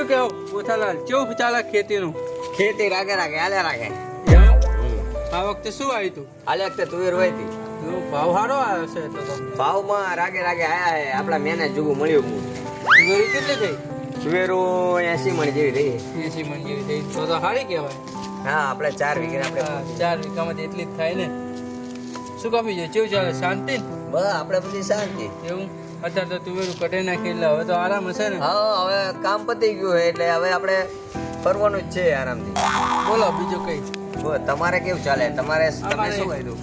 કેવો પોથાલાલ કેવું ચાલે ખેતીનું? ખેતી રાગે રાગે હાલે રાખે. આ વખતે શું આવ્યું તું? હાલે વખતે તુવેર હોય હતી. ભાવ સારો આવ્યો છે તો ભાવમાં રાગે રાગે આયા હે. આપડા મેને જુગું મળ્યું. તુવેરી કેટલી થઈ? તુવેરો 80 મણ જેવી રહી. 80 મણ જેવી થઈ તો સારી કહેવાય. હા, આપણે 4 વીઘા આપણે 4 વીઘામાં એટલી જ થાય ને. શું કાપી છે? કેવું ચાલે? શાંતિ? બસ આપણે બધી શાંતિ. એવું અત્યારે તો તુવેરું કઢાઈ નાખી એટલે હવે તો આરામ હશે ને? હા, હવે કામ પતી ગયું છે એટલે હવે આપણે ફરવાનું જ છે આરામથી. બોલો બીજું કઈ? તમારે કેવું ચાલે? તમે શું કર્યું?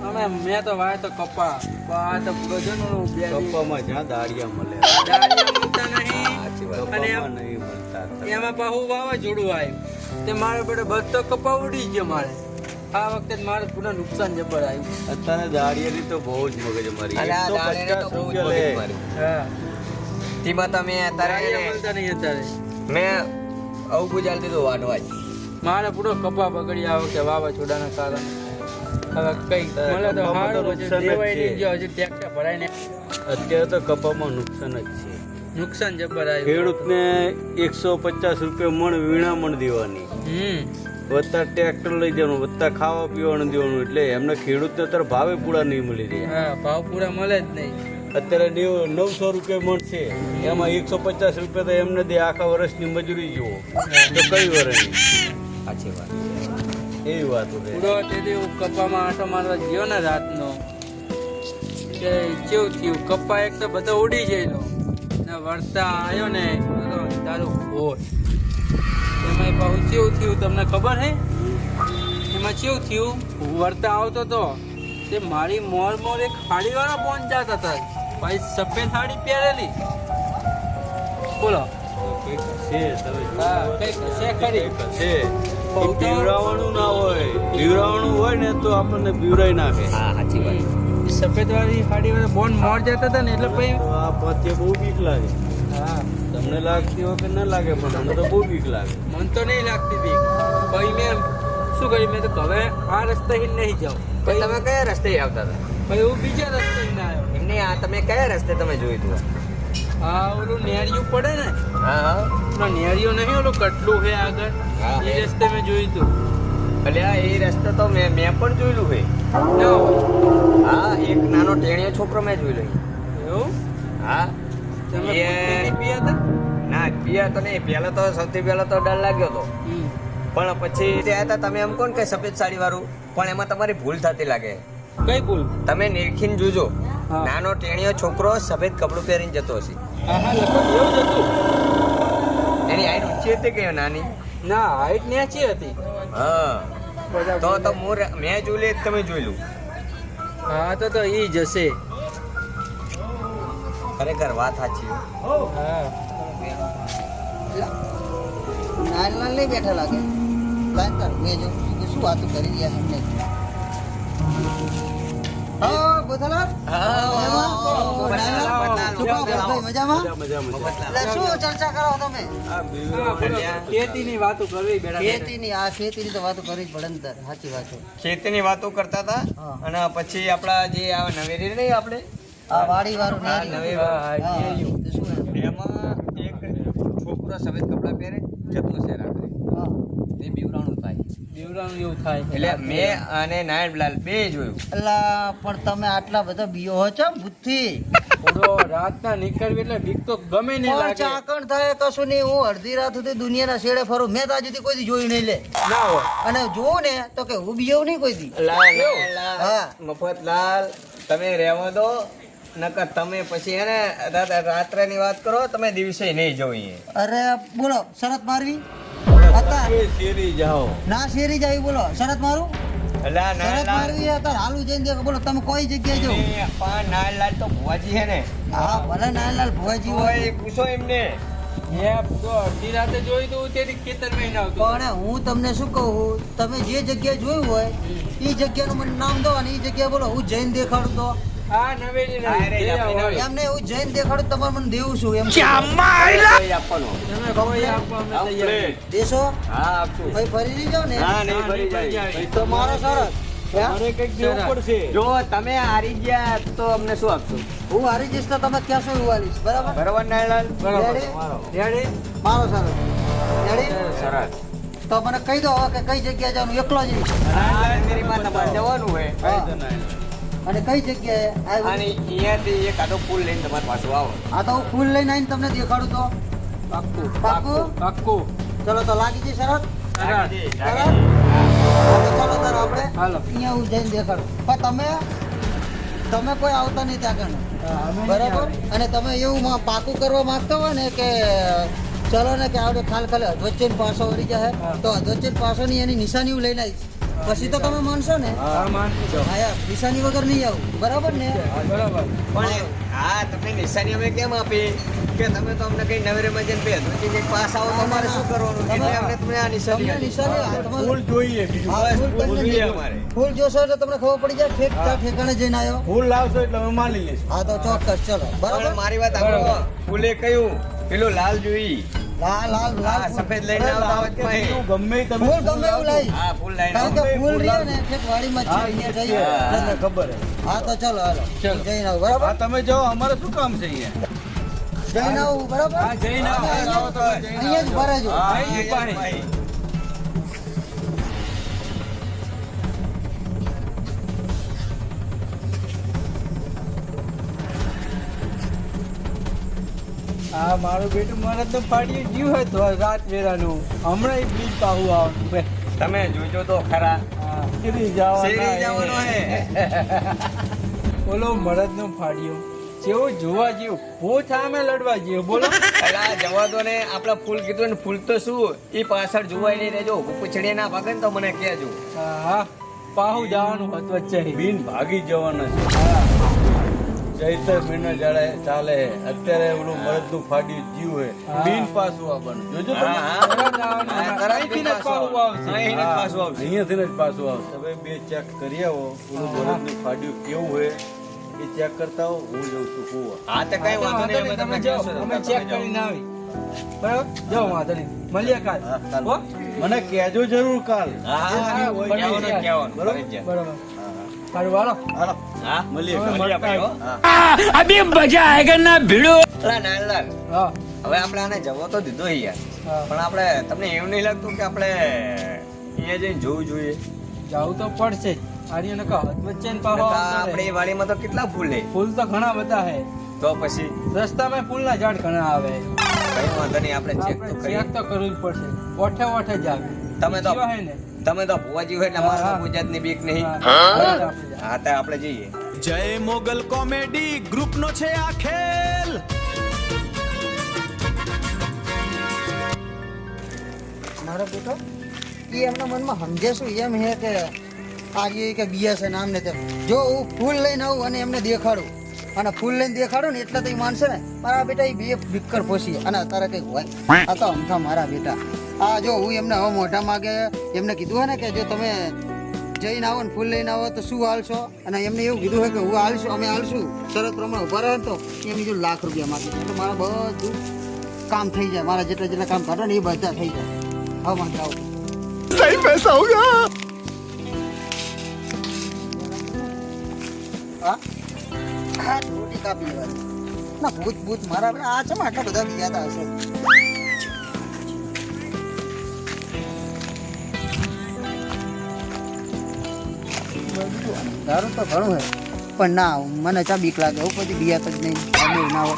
અમે મેં તો વાય તો કપા આ તો ગજનનું કપ્પામાં જ્યાં દાળિયા મળે મળતા નહીં. અને નહીં મળતા. એમાં પાછું વાવાઝોડું આવ્યું તે મારે બધે બધો કપા ઉડી ગયો. મારે આ વખતે મારે પૂરા નુકસાન જબર આવ્યું. અત્યારે દાળિયાની તો બહુ જ મગજ મારી. અલા, દાળિયાની તો બહુ જ મગજ મારી. હા તેમાં તમે અત્યારે મળતા નહીં અત્યારે. મેં આવું ગુજાલ દીધું વાટવા જ. મારે પૂરો કપા બગડી આ વખતે વાવાઝોડાના કારણે. હવે કઈ મળે તો સારું હજી દેવાય નહીં ગયો. હજી ટ્રેક્ટર ભરાય ને અત્યારે તો કપામાં નુકસાન જ છે. નુકસાન જબર આવ્યું. ખેડૂતને 150 રૂપિયા મણ વીણા મણ દેવાની, વત્તા ટ્રેક્ટર લઈ જવાનું, વત્તા ખાવા પીવાનું દેવાનું. એટલે એમને ખેડૂતને અત્યારે ભાવે પૂરા નહીં મળી રહ્યા. હા, ભાવ પૂરા મળે જ નહીં. અત્યારે 900 રૂપિયા મણ છે, એમાં 150 રૂપિયા તો એમને દે. આખા વર્ષની મજૂરી જુઓ તો કઈ વર્ષની. સાચી વાત. એવી વાત છે. પૂરો તેથી હું કપામાં આંટો મારવા ગયો ને રાતનો કે કેવું થયું કપા એક તો બધો ઉડી ગયેલો ને વરસા આવ્યો ને બધો તારું હોશ. એમાં પાછું કેવું થયું તમને ખબર હે? એમાં કેવું થયું વરતા આવતો તો તે મારી મોર એક ખાડીવાળા પહોંચાતા હતા. ભાઈ સફેદ સાડી પહેરેલી. બોલો હા કઈક છે ખરી. છે બીવરાવાનું ના હોય. બીવરાવાનું હોય ને તો આપણને બીવરાઈ નાખે. હા, સાચી વાત. સફેદ વાળી સાડી વાળા બોન મોર જતા હતા ને એટલે પછી તો આ પત્ય બહુ બીક લાગે. હા તમને લાગતી હોય કે ન લાગે, પણ મને તો બહુ બીક લાગે. મન તો નહીં લાગતી બીક. પછી મેં શું કર્યું, મેં તો હવે આ રસ્તે નહીં જાઉં. પણ તમે કયા રસ્તે આવતા હતા? પછી હું બીજા રસ્તે ના આવ્યો. એમને આ તમે કયા રસ્તે તમે જોયું હતું? હા ઓલું નેરિયું પડે ને, હા, ઓલો નેરિયું નહીં, ઓલું કટલું છે આગળ, હા. એ રસ્તે મેં જોયું હતું. અલ્યા એ રસ્તે તો મેં પણ જોયેલું છે. ના હોય હા, એક નાનો ટેણીયો છોકરો મેં જોયેલો છે. એવું? હા, તમે એ- પોતે પીયા હતા? ના પિયા તો નહીં. પહેલા તો સૌથી પહેલા તો ડર લાગ્યો હતો, પણ પછી ત્યાં હતા તમે એમ કોણ કે સફેદ સાડી વાળું, પણ એમાં તમારી ભૂલ થતી લાગે. કઈ ભૂલ? તમે નિરખીને જોજો. હા. નાનો ટેણીયો છોકરો સફેદ કપડું પહેરીને જતો હશે. હા હા લગભગ એવું જ હતું. એની હાઈટ ઊંચી હતી કે નાની? ના હાઈટ નેચી હતી. હા, બધા તો મેં જોઈ તમે જોયેલું. હા તો ઈ જ હશે. ખરેખર વાત સાચી. હા નાના નહીં બેઠા લાગે. લાઈન તાર મેં જો શું વાતો કરી રહ્યા છે એમને. હા બોધલા. મજામાં? એટલે શું ચર્ચા કરો તમે? આ બીવરા ખેતીની વાતો કરવી બેડા. ખેતીની તો વાતો કરવી પડે ને તાર. સાચી વાત છે. ખેતીની વાતો કરતા હતા. હા. અને પછી આપણા જે આ નવેરી નહીં આપણે આ વાડી વાળું હા, નેરિયું. નવી હા, હા, નેરિયું. તે શું એમ? એમાં એક છોકરો સફેદ કપડાં પહેરે જતો છે રાત્રે. હા. તે બીવરાણું થાય. દીવડાનું એવું થાય. એટલે મેં અને નાયણલાલ બે જોયું. અલા પણ તમે આટલા બધા બીઓ હો છો બુદ્ધિ. થોડો રાતના નીકળવી એટલે બીક તો ગમે નહીં પણ લાગે. ચાકણ થાય કશું નહીં. હું અડધી રાત સુધી દુનિયાના શેડે ફરું. મેં તો આજે સુધી કોઈ દી જોયું નહીં લે. ના હોય. અને જોઉં ને તો કે હું બીવું નહીં કોઈ દી. હા. મફતલાલ તમે રહેવા દો, નકર તમે પછી હે ને રાત્રેની વાત કરો, તમે દિવસે નહીં જોઈએ. અરે બોલો શરત મારવી હતા શેરી જાઓ. ના શેરી જાવી બોલો શરત મારું અલા શરત નાયણલાલ મારવી અત્યારે હાલું જઈને દેખો બોલો તમે કોઈ જગ્યાએ જાઓ. પણ નાયણલાલ તો ભુવાજી છે ને, હા ભલે નાનલાલ ભુવાજી હોય હોય પૂછો એમને. મેં તો અડધી રાતે જોયું તો તેથી ખેતરમાં ય ના આવતું. પણ હું તમને શું કહું, તમે જે જગ્યાએ જોયું હોય એ જગ્યાનું મને નામ દો અને એ જગ્યાએ બોલો હું જઈને દેખાડું તો આ નવેલી હા, રે, નહીં. આપણે નવેલી. એમને હું જઈને દેખાડું તમારે મને દેવું છું એમ કોઈ આપવાનો. તમે કોઈ આપવા અમે તૈયાર. દેશો હા, આપશું. ભાઈ ફરી નહીં જાઓ ને હા, નહીં ભરી ભરી જાય. જાય. તો મારો શરત મારે કંઈક દેવું પડશે. જો તમે હારી ગયા તો અમને શું આપશો? હું હારી જઈશ તો તમે ક્યાં શું ઉવાલીશ બરાબર બરોબર નાયણલાલ? બરાબર. રેડી? રેડી? મારો શરત રેડી? સરસ. તો મને કહી દો હવે કે કઈ જગ્યાએ જવાનું, એકલો જ ઈ. નારાયણગીરીમાં તમારે જવાનું હોય અને કઈ જગ્યાએ અને આવ્યું? અહીંયાથી એક આટો પુલ લઈને તમારે પાછું આવો. આ તો હું ફૂલ લઈને આવીને તમને દેખાડું તો પાક્કું પાક્કું? પાક્કું. ચલો તો લાગી જઈ શરત. જાગીજી, ચાલો જાગીજી. ચાલો તાર આપણે હાલો. અહીંયા હું જઈને દેખાડું. પણ તમે કોઈ આવતા નહીં ત્યાં આગળ. બરાબર? અને તમે એવું પાકું કરવા માંગતા હોય ને કે ચલો ને કે આપણે ખાલી અધવચ્ચે પાસો વળી જાય તો અધવચ્ચે પાસોની એની નિશાનીઓ લઈને આવીશ. પછી તો તમે માનશો ને? હા, માનશું તો. હા યાર, નિશાની વગર નહીં આવું. બરાબર ને? બરાબર. પણ હા તમને નિશાની અમે કેમ આપી કે તમે તો અમને કઈ નવેરેમાં જઈને બે હજુ કંઈક પાસ આવો તો અમારે શું કરવાનું એટલે અમને તમને આ નિશાની તમને આપી. નિશાની હાથમાં- ફૂલ જોઈએ બીજું હા, બસ, ફૂલ ફૂલ તમને જોઈએ નહીં. અમારે. ફૂલ જોશો એટલે તમને ખબર પડી જાય ઠેકાણે જઈને આવ્યો. ફૂલ લાવશો એટલે અમે માની લઈશું. હા તો ચોક્કસ ચલો. પણ બરાબર? મારી વાત સાંભળો. ફૂલે કહ્યું પેલું લાલ જોઈ લાલ લાલ લાલ હા, સફેદ લઈને આવતા હોય તો બીજું ગમે ઈ તમે ફૂલ ગમે એવું લાવી. હા ફૂલ લઈને કારણ આવો. કે ફૂલ રહ્યા ને ઠેક વાડીમાં જ છે, અહીંયા જઈએ. તમને ખબર હે. હા તો ચલો હાલો ચલો. જઈને આવું. બરાબર? હા તમે જાઓ અમારે શું કામ છે અહીંયા જઈને આવું. બરાબર? હા, જઈને આવો. અહીંયા જ ભરે જો. હા, અહીં જ અહીં જ પાહે. હા, મારું બેટું મને તો ફાડ્યું જીવ હતો રાત વેરાનું. હમણાં ઈ બ્લીચ પાહું આવવાનું બે. તમે જોજો તો ખરા હા, શેરી જવાના શેરી જવાનો હે ઓલો મરદનો ફાડ્યો જેવું જોવા જેવું બહુ સામે લડવા જેવું બોલો. અરે આ જવા દો ને આપડે ફૂલ કીધું ને ફૂલ તો શું ઈ પાછળ જોવાય નહીં રહેજો પૂછડીએ ના ભાગે ને તો મને કહેજો. હા, પાહું જવાનું હતું વચ્ચે. બીન ભાગી જવાના છે ચૈતર મહિના જાડે ચાલે હે. અત્યારે ઓલું મરદ નું ફાડ્યું જીવ હે હા. બીન પાછું આવવાનું જોજો હા, તમે. હા. તરત આવવાનું. હા, તરત અહીંથી જ પાહું આવશે. અહીંથી જ પાછું આવશે. અહીંયાથી જ પાછું આવશે. તમે બે ચેક કરી આવો ઓલું મરદ નું ફાડ્યું કેવું હોય એ ચેક કરતા હો હું જઉં છું કુવા. હા તો કઈ વાંધો નહીં અમે તમે તમને જાઓ, કહેશું. અમે તમે ચેક જાઓ. કરીને આવી. બરાબર? જાઓ, વાંધો નહીં. મળીએ કાલ. હા, કાલ. હો? મને કહેજો જરૂર કાલ હા હા હા, હોય, બની કહેવાનું જ જાય. કહેવાનું. બરોબર? ફરજિયાત. બરાબર. સારું, વાળો. હાલો હા મળીએ હવે કાલ. મળીએ ભાઈ, હો. હા અલા, નાનલાલ, હા, હવે આપણે આને જવો તો દીધો યાર હા. પણ આપણે તમને એવું નહીં લાગતું કે આપણે અહીંયા જઈને જોવું જોઈએ જાવું તો પડશે જ. આર્યને કહો, વચ્ચે ને પાહો આવતો આપણે રહે. એ વાડીમાં તો કેટલા ફૂલ લે ફૂલ તો ઘણા બધા હે. તો પછી રસ્તામાં ફૂલના ઝાડ ઘણા આવે. કઈ વાંધો નહીં આપણે ચેક તો આપણે કરીએ ચેક તો કરવું જ પડશે. ઓઠે ઓઠે જ આવે. તમે તો- જીવા હે ને? તમે તો ભુવાજી હોય એટલે હા, મારા હા. ગુજરાતની બીક નહીં હા, આપણે જાય. હા તો આપણે જઈએ જય મોગલ કોમેડી ગ્રુપનો છે આ ખેલ. મારો બેટો એ એમના મનમાં સમજે શું એમ હે કે આર્ય કે બીએસ છે નામ ને તેમ. જો હું ફૂલ લઈને આવું અને એમને દેખાડું અને ફૂલ લઈને દેખાડું ને એટલે તો એ માનશે ને મારા બેટા એ બે વિકર પોસી અને અત્યારે કઈ હોય આ તો અમથા મારા બેટા. આ જો હું એમને હવે મોઢા માગે એમને કીધું હોય ને કે જો તમે જઈને આવો ને ફૂલ લઈને આવો તો શું હાલશો અને એમને એવું કીધું હોય કે હું હાલશું અમે હાલશું શરત પ્રમાણે ઉભા રહે ને તો એમની જો લાખ રૂપિયા માગે એટલે મારા બધું કામ થઈ જાય. મારા જેટલા જેટલા કામ કરો ને એ બધા થઈ જાય. હવે માત્ર આવો સહી પૈસા હોગા. હા હા રોટી કાપી લેવાની ના ભૂત ભૂત મારા બે આ છે આટલા બધા બીજા હતા હશે. દારૂ તો ઘણું હે પણ ના મને ચા બીક લાગે હું પછી બિયા તો જ નહીં ના હોય